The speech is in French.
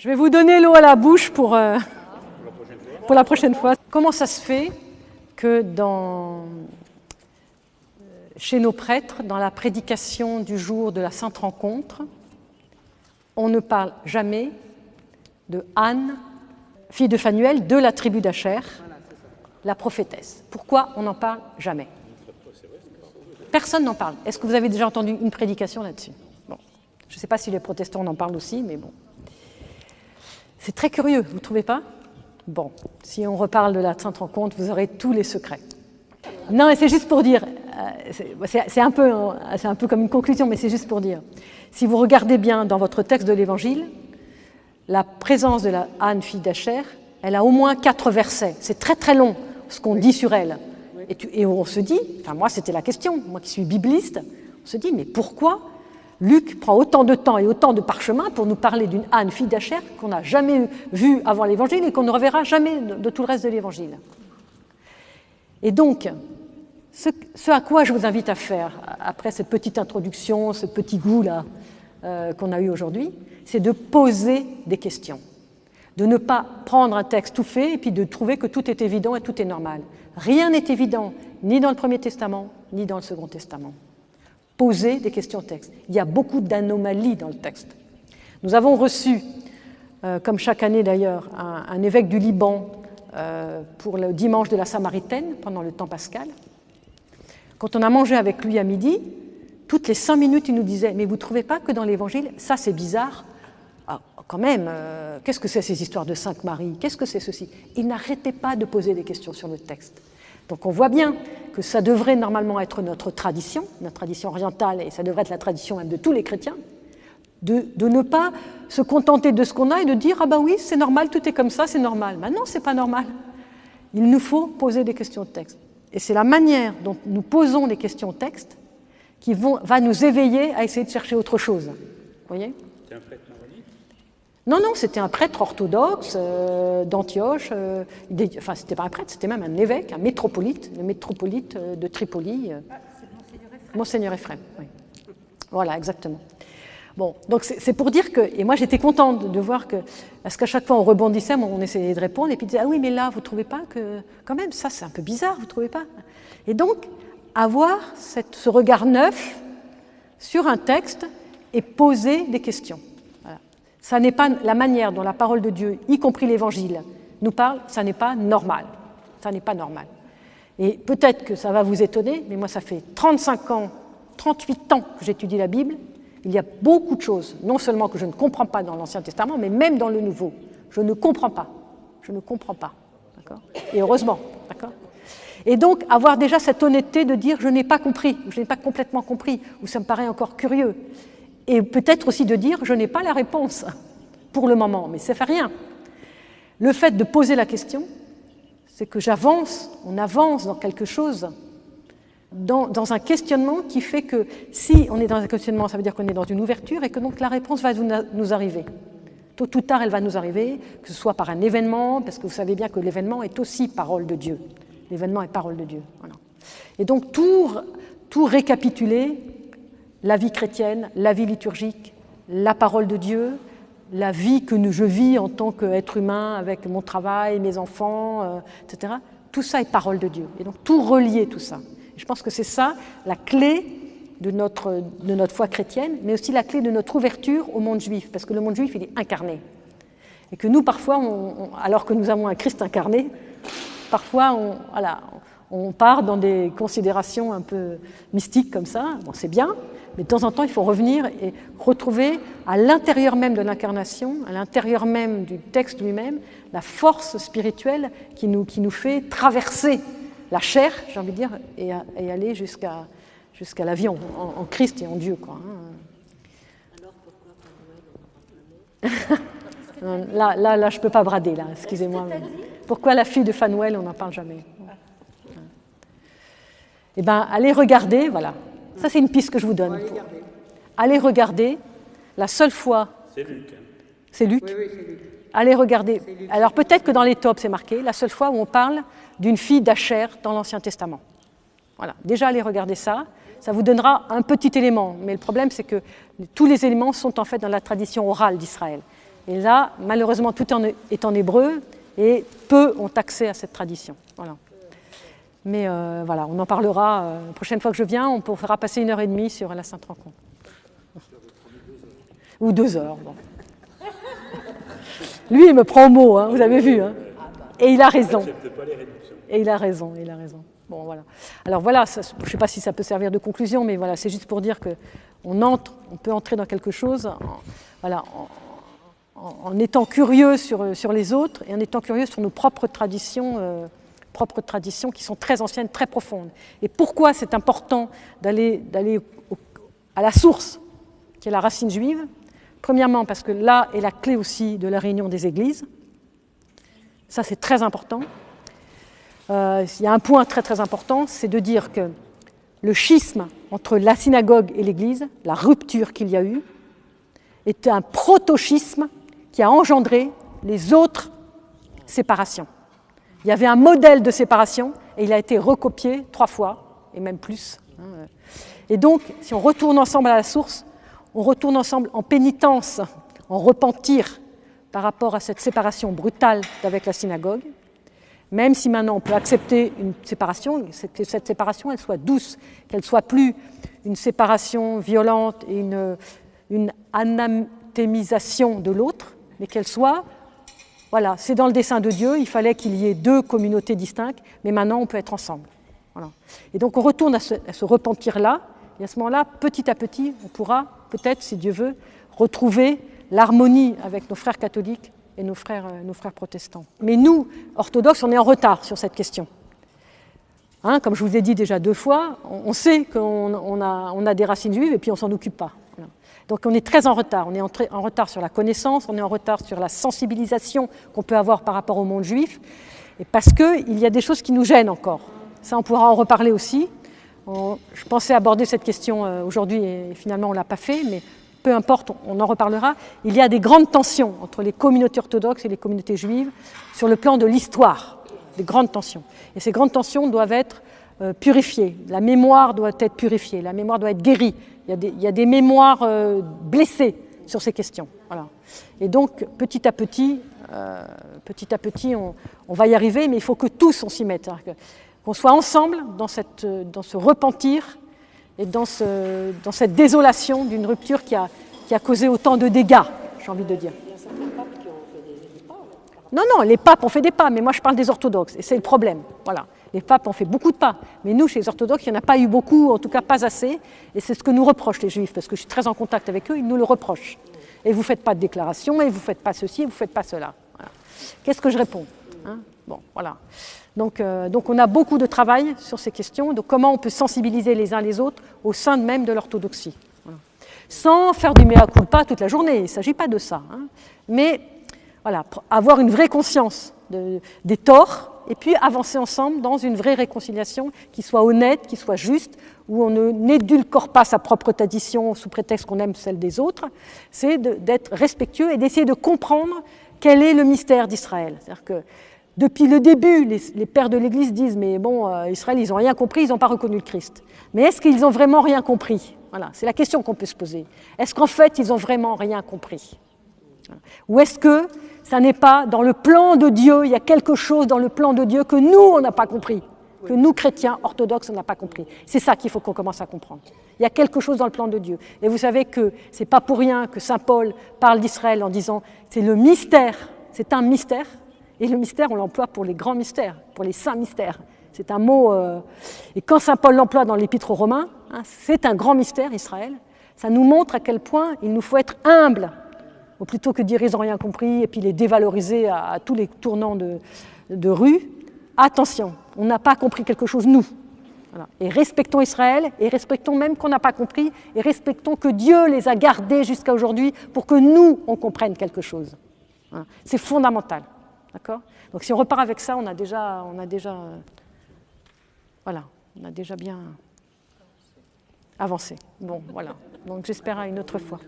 Je vais vous donner l'eau à la bouche pour la prochaine fois. Comment ça se fait que chez nos prêtres, dans la prédication du jour de la Sainte Rencontre, on ne parle jamais de Anne, fille de Phanuel, de la tribu d'Acher, la prophétesse. Pourquoi on n'en parle jamais? Personne n'en parle. Est-ce que vous avez déjà entendu une prédication là-dessus? Bon. Je ne sais pas si les protestants en parlent aussi, mais bon. C'est très curieux, vous ne trouvez pas? Bon, si on reparle de la Sainte Rencontre, vous aurez tous les secrets. Non, mais c'est juste pour dire, c'est un peu comme une conclusion, mais c'est juste pour dire, si vous regardez bien dans votre texte de l'Évangile, la présence de la Anne, fille d'Acher, elle a au moins 4 versets. C'est très très long ce qu'on dit sur elle. Et on se dit, enfin moi c'était la question, moi qui suis bibliste, on se dit mais pourquoi Luc prend autant de temps et autant de parchemin pour nous parler d'une Anne, fille d'Acher, qu'on n'a jamais vue avant l'Évangile et qu'on ne reverra jamais de tout le reste de l'Évangile. Et donc, ce à quoi je vous invite à faire, après cette petite introduction, ce petit goût-là qu'on a eu aujourd'hui, c'est de poser des questions. De ne pas prendre un texte tout fait et puis de trouver que tout est évident et tout est normal. Rien n'est évident, ni dans le Premier Testament, ni dans le Second Testament. Poser des questions au texte. Il y a beaucoup d'anomalies dans le texte. Nous avons reçu, comme chaque année d'ailleurs, un évêque du Liban pour le dimanche de la Samaritaine, pendant le temps pascal. Quand on a mangé avec lui à midi, toutes les 5 minutes, il nous disait « Mais vous ne trouvez pas que dans l'Évangile, ça c'est bizarre ?» Quand même, qu'est-ce que c'est ces histoires de Sainte Marie? Qu'est-ce que c'est ceci? Il n'arrêtait pas de poser des questions sur le texte. Donc on voit bien que ça devrait normalement être notre tradition orientale, et ça devrait être la tradition même de tous les chrétiens, de ne pas se contenter de ce qu'on a et de dire « Ah ben oui, c'est normal, tout est comme ça, c'est normal. » Ben non, c'est pas normal. Il nous faut poser des questions au texte. Et c'est la manière dont nous posons des questions au texte qui va nous éveiller à essayer de chercher autre chose. Vous voyez? C'est un prêtre maronite? Non, c'était un prêtre orthodoxe d'Antioche. Enfin, c'était pas un prêtre, c'était même un évêque, un métropolite, le métropolite de Tripoli. C'est Monseigneur Ephrem. Oui. Voilà, exactement. Bon, donc c'est pour dire que, et moi j'étais contente de voir que, parce qu'à chaque fois on rebondissait, on essayait de répondre, et puis disait, ah oui, mais là, vous ne trouvez pas que, quand même, ça c'est un peu bizarre, vous ne trouvez pas? Et donc, avoir ce regard neuf sur un texte et poser des questions. Voilà. Ça n'est pas la manière dont la parole de Dieu, y compris l'Évangile, nous parle, ça n'est pas normal. Ça n'est pas normal. Et peut-être que ça va vous étonner, mais moi ça fait 35 ans, 38 ans que j'étudie la Bible. Il y a beaucoup de choses, non seulement que je ne comprends pas dans l'Ancien Testament, mais même dans le Nouveau. Je ne comprends pas. Je ne comprends pas. D'accord ? Et heureusement. D'accord ? Et donc, avoir déjà cette honnêteté de dire « je n'ai pas compris » ou « je n'ai pas complètement compris » ou « ça me paraît encore curieux ». Et peut-être aussi de dire « je n'ai pas la réponse pour le moment », mais ça ne fait rien. Le fait de poser la question, c'est que on avance dans quelque chose, dans un questionnement qui fait que si on est dans un questionnement, ça veut dire qu'on est dans une ouverture et que donc la réponse va nous arriver. Tôt ou tard, elle va nous arriver, que ce soit par un événement, parce que vous savez bien que l'événement est aussi parole de Dieu. L'événement est parole de Dieu. Voilà. Et donc tout récapituler, la vie chrétienne, la vie liturgique, la parole de Dieu, la vie que je vis en tant qu'être humain avec mon travail, mes enfants, etc. Tout ça est parole de Dieu. Et donc tout relier, tout ça. Je pense que c'est ça la clé de notre foi chrétienne, mais aussi la clé de notre ouverture au monde juif, parce que le monde juif, il est incarné. Et que nous, parfois, alors que nous avons un Christ incarné, parfois, on part dans des considérations un peu mystiques comme ça. Bon, c'est bien, mais de temps en temps, il faut revenir et retrouver à l'intérieur même de l'incarnation, à l'intérieur même du texte lui-même, la force spirituelle qui nous fait traverser la chair, j'ai envie de dire, et aller jusqu'à la vie en Christ et en Dieu, quoi. Alors pourquoi pas Noël, Là, je ne peux pas brader, là, excusez-moi. Pourquoi la fille de Phanuel, on n'en parle jamais? Eh bien, allez regarder, voilà. Ça, c'est une piste que je vous donne. Allez regarder la seule fois... C'est Luc. C'est Luc? Oui, c'est Luc. Allez regarder. Alors peut-être que dans les tops, c'est marqué, la seule fois où on parle d'une fille d'Acher dans l'Ancien Testament. Voilà, déjà allez regarder ça. Ça vous donnera un petit élément. Mais le problème, c'est que tous les éléments sont en fait dans la tradition orale d'Israël. Et là, malheureusement, tout est en hébreu et peu ont accès à cette tradition. Voilà. Mais voilà, on en parlera. La prochaine fois que je viens, on pourra passer 1h30 sur la Sainte Rencontre. Ou 2 heures. Bon. Lui, il me prend au mot, hein, vous avez vu. Hein. Et il a raison. Et il a raison, il a raison. Bon, voilà. Alors voilà, ça, je ne sais pas si ça peut servir de conclusion, mais voilà, c'est juste pour dire qu'on peut entrer dans quelque chose en étant curieux sur les autres et en étant curieux sur nos propres traditions qui sont très anciennes, très profondes. Et pourquoi c'est important d'aller à la source, qui est la racine juive? Premièrement, parce que là est la clé aussi de la réunion des églises. Ça, c'est très important. Il y a un point très très important, c'est de dire que le schisme entre la synagogue et l'église, la rupture qu'il y a eu, est un proto-schisme qui a engendré les autres séparations. Il y avait un modèle de séparation et il a été recopié 3 fois, et même plus. Et donc, si on retourne ensemble à la source, on retourne ensemble en pénitence, en repentir par rapport à cette séparation brutale avec la synagogue, même si maintenant on peut accepter une séparation, que cette séparation elle soit douce, qu'elle soit plus une séparation violente et une anathémisation de l'autre, mais qu'elle soit, voilà, c'est dans le dessein de Dieu, il fallait qu'il y ait 2 communautés distinctes, mais maintenant on peut être ensemble. Voilà. Et donc on retourne à ce repentir-là, et à ce moment-là, petit à petit, on pourra peut-être, si Dieu veut, retrouver l'harmonie avec nos frères catholiques et nos frères protestants. Mais nous, orthodoxes, on est en retard sur cette question. Hein, comme je vous ai dit déjà 2 fois, on sait qu'on a des racines juives et puis on ne s'en occupe pas. Voilà. Donc on est très en retard. On est en retard sur la connaissance, on est en retard sur la sensibilisation qu'on peut avoir par rapport au monde juif, et parce qu'il y a des choses qui nous gênent encore. Ça, on pourra en reparler aussi. Je pensais aborder cette question aujourd'hui et finalement on ne l'a pas fait, mais peu importe, on en reparlera. Il y a des grandes tensions entre les communautés orthodoxes et les communautés juives sur le plan de l'histoire, des grandes tensions. Et ces grandes tensions doivent être purifiées. La mémoire doit être purifiée, la mémoire doit être guérie. Il y a des mémoires blessées sur ces questions. Voilà. Et donc, petit à petit, on va y arriver, mais il faut que tous on s'y mette. Qu'on soit ensemble dans ce repentir et dans cette désolation d'une rupture qui a causé autant de dégâts, j'ai envie de dire. Il y a certains papes qui ont fait des pas. Non, les papes ont fait des pas, mais moi je parle des orthodoxes, et c'est le problème. Voilà. Les papes ont fait beaucoup de pas, mais nous, chez les orthodoxes, il n'y en a pas eu beaucoup, en tout cas pas assez, et c'est ce que nous reprochent les juifs, parce que je suis très en contact avec eux, ils nous le reprochent. Et vous ne faites pas de déclaration, et vous ne faites pas ceci, et vous ne faites pas cela. Voilà. Qu'est-ce que je réponds? Bon, voilà. Donc on a beaucoup de travail sur ces questions, de comment on peut sensibiliser les uns les autres au sein même de l'orthodoxie. Voilà. Sans faire du mea culpa toute la journée, il ne s'agit pas de ça. Mais voilà, avoir une vraie conscience des torts et puis avancer ensemble dans une vraie réconciliation qui soit honnête, qui soit juste, où on n'édulcore pas sa propre tradition sous prétexte qu'on aime celle des autres. C'est d'être respectueux et d'essayer de comprendre quel est le mystère d'Israël. C'est-à-dire que depuis le début, les pères de l'Église disent « mais bon, Israël, ils n'ont rien compris, ils n'ont pas reconnu le Christ ». Mais est-ce qu'ils ont vraiment rien compris? Voilà, c'est la question qu'on peut se poser. Est-ce qu'en fait, ils ont vraiment rien compris? Ou est-ce que ça n'est pas dans le plan de Dieu, il y a quelque chose dans le plan de Dieu que nous, on n'a pas compris, que nous, chrétiens orthodoxes, on n'a pas compris. C'est ça qu'il faut qu'on commence à comprendre. Il y a quelque chose dans le plan de Dieu. Et vous savez que ce n'est pas pour rien que saint Paul parle d'Israël en disant « c'est le mystère, c'est un mystère ». Et le mystère, on l'emploie pour les grands mystères, pour les saints mystères. C'est un mot... Et quand saint Paul l'emploie dans l'Épître aux Romains, c'est un grand mystère, Israël. Ça nous montre à quel point il nous faut être humbles, ou plutôt que de dire ils n'ont rien compris et puis les dévaloriser à tous les tournants de rue. Attention, on n'a pas compris quelque chose, nous. Voilà. Et respectons Israël, et respectons même qu'on n'a pas compris, et respectons que Dieu les a gardés jusqu'à aujourd'hui pour que nous, on comprenne quelque chose. Voilà. C'est fondamental. D'accord ? Donc si on repart avec ça, on a déjà bien avancé. Bon, voilà. Donc j'espère à une autre fois.